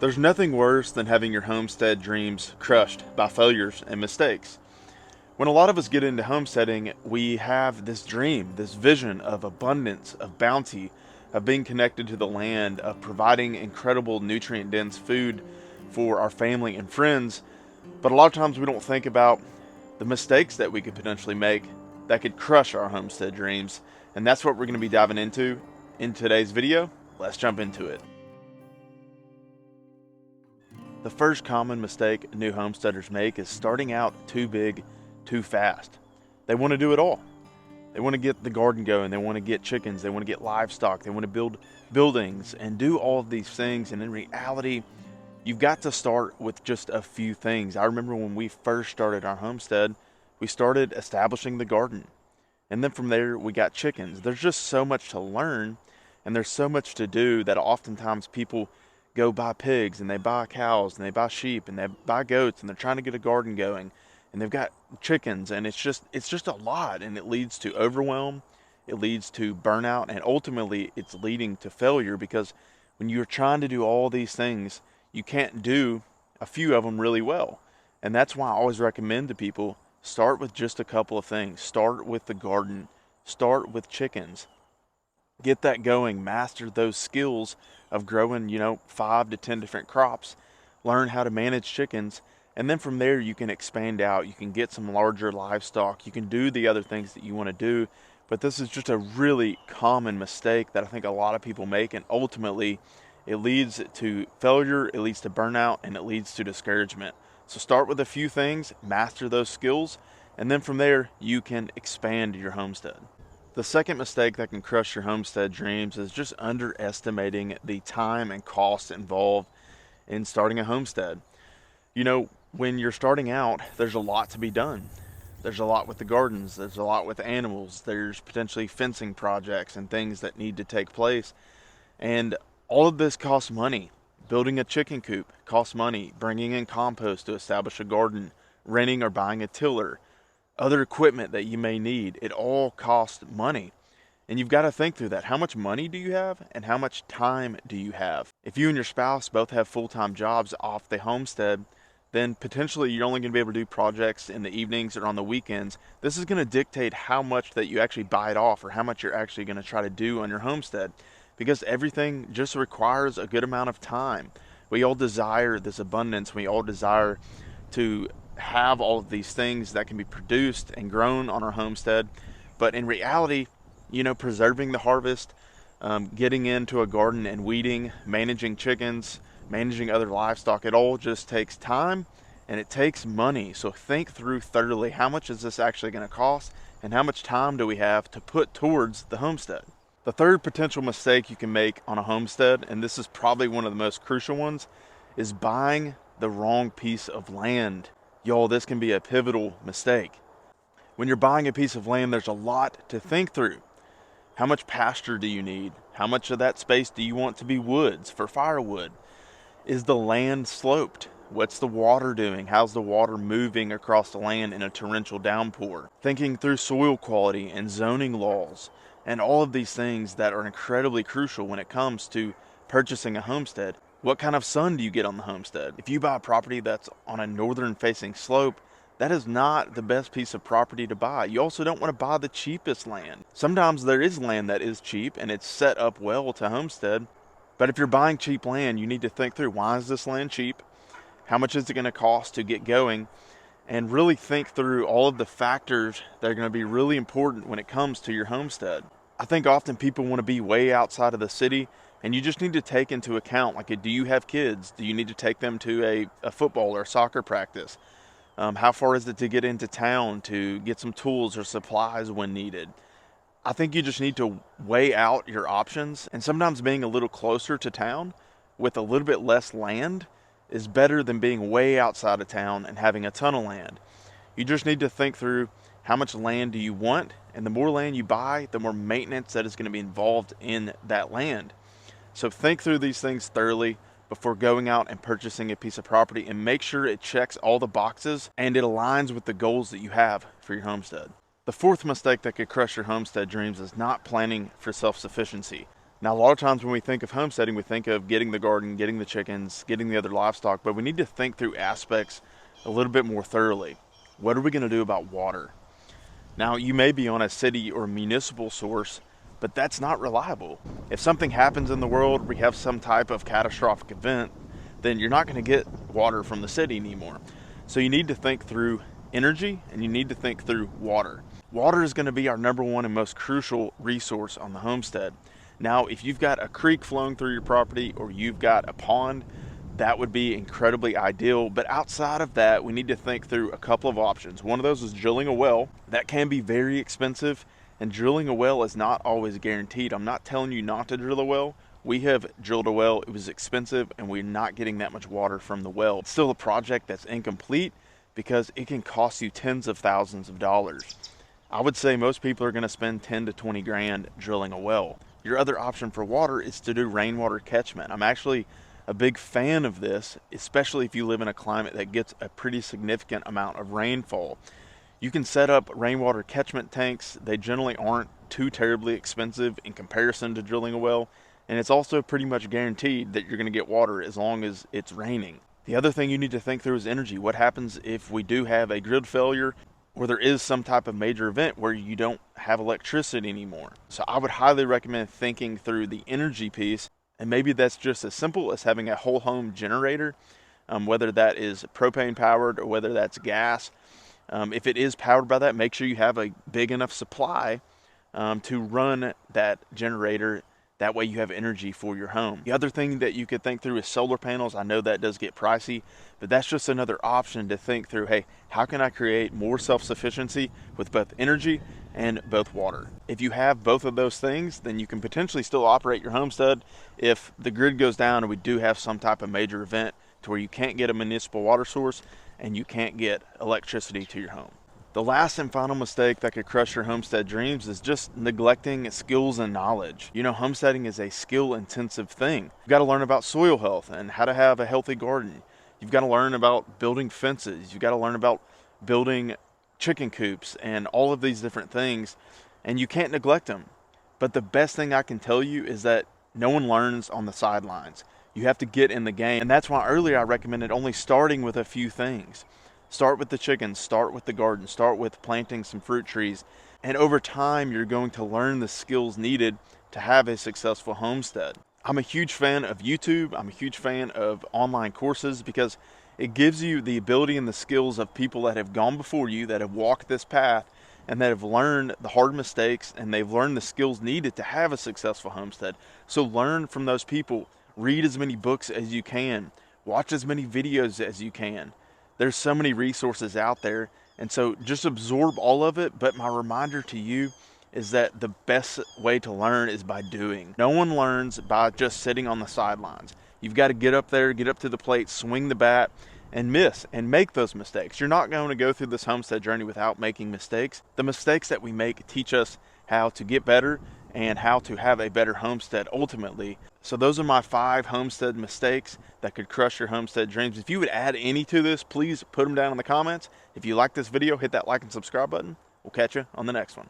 There's nothing worse than having your homestead dreams crushed by failures and mistakes. When a lot of us get into homesteading, we have this dream, this vision of abundance, of bounty, of being connected to the land, of providing incredible nutrient dense food for our family and friends. But a lot of times we don't think about the mistakes that we could potentially make that could crush our homestead dreams. And that's what we're going to be diving into in today's video. Let's jump into it. The first common mistake new homesteaders make is starting out too big, too fast. They want to do it all. They want to get the garden going, they want to get chickens, they want to get livestock, they want to build buildings and do all of these things. And in reality, you've got to start with just a few things. I remember when we first started our homestead, we started establishing the garden. And then from there, we got chickens. There's just so much to learn and there's so much to do that oftentimes people go buy pigs and they buy cows and they buy sheep and they buy goats and they're trying to get a garden going and they've got chickens, and it's just a lot, and it leads to overwhelm, it leads to burnout, and ultimately it's leading to failure, because when you're trying to do all these things, you can't do a few of them really well. And that's why I always recommend to people, start with just a couple of things. Start with the garden, start with chickens. Get that going, master those skills of growing, 5 to 10 different crops, learn how to manage chickens, and then from there you can expand out, you can get some larger livestock, you can do the other things that you want to do. But this is just a really common mistake that I think a lot of people make, and ultimately it leads to failure, it leads to burnout, and it leads to discouragement. So start with a few things, master those skills, and then from there you can expand your homestead. The second mistake that can crush your homestead dreams is just underestimating the time and cost involved in starting a homestead. When you're starting out, there's a lot to be done. There's a lot with the gardens, there's a lot with animals, there's potentially fencing projects and things that need to take place. And all of this costs money. Building a chicken coop costs money, bringing in compost to establish a garden, renting or buying a tiller, other equipment that you may need, it all costs money. And you've got to think through that. How much money do you have and how much time do you have? If you and your spouse both have full-time jobs off the homestead, then potentially you're only going to be able to do projects in the evenings or on the weekends. This is going to dictate how much that you actually bite off, or how much you're actually going to try to do on your homestead, because everything just requires a good amount of time. We all desire this abundance. We all desire to have all of these things that can be produced and grown on our homestead. But in reality, preserving the harvest, getting into a garden and weeding, managing chickens, managing other livestock, it all just takes time and it takes money. So think through thoroughly, how much is this actually going to cost and how much time do we have to put towards the homestead? The third potential mistake you can make on a homestead, and this is probably one of the most crucial ones, is buying the wrong piece of land. Y'all, this can be a pivotal mistake. When you're buying a piece of land, there's a lot to think through. How much pasture do you need? How much of that space do you want to be woods for firewood? Is the land sloped? What's the water doing? How's the water moving across the land in a torrential downpour? Thinking through soil quality and zoning laws and all of these things that are incredibly crucial when it comes to purchasing a homestead. What kind of sun do you get on the homestead? If you buy a property that's on a northern facing slope, that is not the best piece of property to buy. You also don't want to buy the cheapest land. Sometimes there is land that is cheap and it's set up well to homestead. But if you're buying cheap land, you need to think through, why is this land cheap? How much is it going to cost to get going? And really think through all of the factors that are going to be really important when it comes to your homestead. I think often people want to be way outside of the city, and you just need to take into account, like, do you have kids? Do you need to take them to a football or soccer practice? How far is it to get into town to get some tools or supplies when needed? I think you just need to weigh out your options, and sometimes being a little closer to town with a little bit less land is better than being way outside of town and having a ton of land. You just need to think through, how much land do you want? And the more land you buy, the more maintenance that is going to be involved in that land. So think through these things thoroughly before going out and purchasing a piece of property, and make sure it checks all the boxes and it aligns with the goals that you have for your homestead. The fourth mistake that could crush your homestead dreams is not planning for self-sufficiency. Now, a lot of times when we think of homesteading, we think of getting the garden, getting the chickens, getting the other livestock, but we need to think through aspects a little bit more thoroughly. What are we going to do about water? Now, you may be on a city or municipal source, but that's not reliable. If something happens in the world, we have some type of catastrophic event, then you're not going to get water from the city anymore. So you need to think through energy and you need to think through water. Water is going to be our number one and most crucial resource on the homestead. Now, if you've got a creek flowing through your property or you've got a pond, that would be incredibly ideal. But outside of that, we need to think through a couple of options. One of those is drilling a well. That can be very expensive, and drilling a well is not always guaranteed. I'm not telling you not to drill a well. We have drilled a well, it was expensive, and we're not getting that much water from the well. It's still a project that's incomplete because it can cost you tens of thousands of dollars. I would say most people are going to spend 10 to 20 grand drilling a well. Your other option for water is to do rainwater catchment. I'm actually a big fan of this, especially if you live in a climate that gets a pretty significant amount of rainfall. You can set up rainwater catchment tanks. They generally aren't too terribly expensive in comparison to drilling a well, and it's also pretty much guaranteed that you're going to get water as long as it's raining. The other thing you need to think through is energy. What happens if we do have a grid failure or there is some type of major event where you don't have electricity anymore? So I would highly recommend thinking through the energy piece, and maybe that's just as simple as having a whole home generator, whether that is propane powered or whether that's gas. If it is powered by that, make sure you have a big enough supply to run that generator. That way you have energy for your home. The other thing that you could think through is solar panels. I know that does get pricey, but that's just another option to think through. Hey, how can I create more self-sufficiency with both energy and both water? If you have both of those things, then you can potentially still operate your homestead if the grid goes down and we do have some type of major event to where you can't get a municipal water source and you can't get electricity to your home. The last and final mistake that could crush your homestead dreams is just neglecting skills and knowledge. You know, homesteading is a skill-intensive thing. You've got to learn about soil health and how to have a healthy garden. You've got to learn about building fences. You've got to learn about building chicken coops and all of these different things, and you can't neglect them. But the best thing I can tell you is that no one learns on the sidelines. You have to get in the game, and that's why earlier I recommended only starting with a few things. Start with the chickens, start with the garden, start with planting some fruit trees, and over time you're going to learn the skills needed to have a successful homestead. I'm a huge fan of YouTube. I'm a huge fan of online courses because it gives you the ability and the skills of people that have gone before you, that have walked this path, and that have learned the hard mistakes, and they've learned the skills needed to have a successful homestead. So learn from those people. Read as many books as you can. Watch as many videos as you can. There's so many resources out there, and so just absorb all of it. But my reminder to you is that the best way to learn is by doing. No one learns by just sitting on the sidelines. You've got to get up there, get up to the plate, swing the bat, and miss, and make those mistakes. You're not going to go through this homestead journey without making mistakes. The mistakes that we make teach us how to get better and how to have a better homestead ultimately. So those are my 5 homestead mistakes that could crush your homestead dreams. If you would add any to this, please put them down in the comments. If you like this video, hit that like and subscribe button. We'll catch you on the next one.